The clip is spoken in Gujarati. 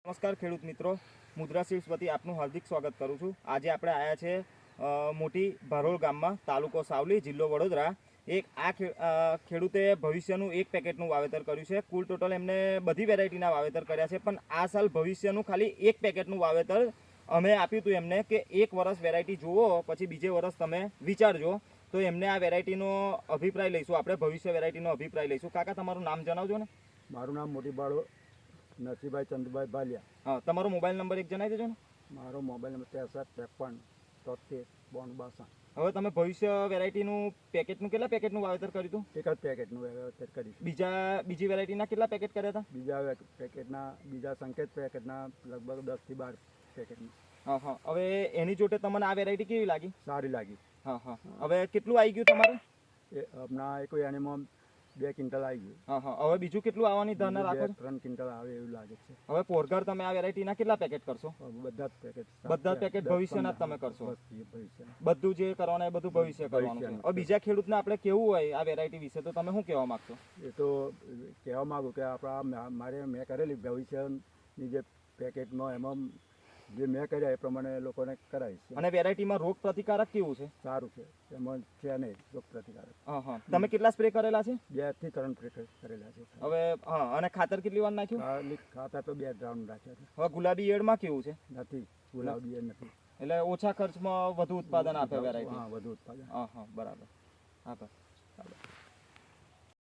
નમસ્કાર ખેડૂત મિત્રો, મુદ્રા સીડ્સ વતી આપનું હાર્દિક સ્વાગત કરું છું। આજે આપણે આવ્યા છે મોટી ભારોળ ગામમાં, તાલુકો સાવલી, જિલ્લો વડોદરા। ખેડૂતે ભવિષ્યનું એક પેકેટનું વાવેતર કર્યું છે। કુલ ટોટલ એમને બધી વેરાયટીના વાવેતર કર્યા છે, પણ આ સાલ ભવિષ્યનું ખાલી એક પેકેટનું વાવેતર અમે આપ્યું હતું એમને કે એક વર્ષ વેરાયટી જુઓ, પછી બીજે વર્ષ તમે વિચારજો। તો એમને આ વેરાયટીનો અભિપ્રાય લઈશું, આપણે ભવિષ્ય વેરાયટીનો અભિપ્રાય લઈશું। કાકા, તમારું નામ જણાવજો ને। મારું નામ મોટી બાળો નરસિંહભાઈ ચંદુભાઈ બાલિયા। હા, તમારો મોબાઈલ નંબર એક જણાવી દેજો ને। મારો મોબાઈલ નંબર 63 53 73 62 62। હવે તમે ભવિષ્ય વેરાયટીનું પેકેટનું કેટલા પેકેટનું વાવેતર કર્યું હતું? એક જ પેકેટનું વાવેતર કર્યું। બીજી વેરાયટીના કેટલા પેકેટ કર્યા હતા? બીજા સંકેત પેકેટના લગભગ 10 થી 12 પેકેટનું। હા હા, હવે એની જોડે તમને આ વેરાયટી કેવી લાગી? સારી લાગી। હા હા, હવે કેટલું આવી ગયું તમારે? હમણાં કોઈ એનીમાં 2 ક્વિન્ટલ આવી ગયું। હા હા, હવે બીજું કેટલું આવવાની ધારણા રાખો છો? 3 ક્વિન્ટલ આવે એવું લાગે છે। હવે પોરઘર તમે આ વેરાયટીના કેટલા પેકેટ કરશો? બધા જ પેકેટ ભવિષ્યના જ તમે કરશો? બધું જે કરવાના એ બધું ભવિષ્ય કરવાનું છે। હવે બીજા ખેડૂતને આપણે કેવું હોય આ વેરાયટી વિશે, તો તમે શું કહેવા માંગશો? એ તો કહેવા માંગુ કે મેં કરેલી ભવિષ્યની જે પેકેટમાં એમાં જે મેં કર્યા એ પ્રમાણે લોકોને કરાવીશ। અને વેરાયટીમાં રોગ પ્રતિકારક કેવું છે? સારું છે, એમાં છે નહીં રોગ પ્રતિકારક। હા હા, તમે કેટલા સ્પ્રે કરેલા છે? 2 થી 3 સ્પ્રે કરેલા છે। હવે હા, અને ખાતર કેટલી વાર નાખ્યું? ખાતર તો 2 રાઉન્ડ નાખ્યા છે। હવે ગુલાબી ઈયળમાં કેવું છે? નથી, ગુલાબી ઈયળ નથી, એટલે ઓછા ખર્ચમાં વધુ ઉત્પાદન આપે વેરાયટી? હા, વધુ ઉત્પાદન। હા હા, બરાબર। આભાર।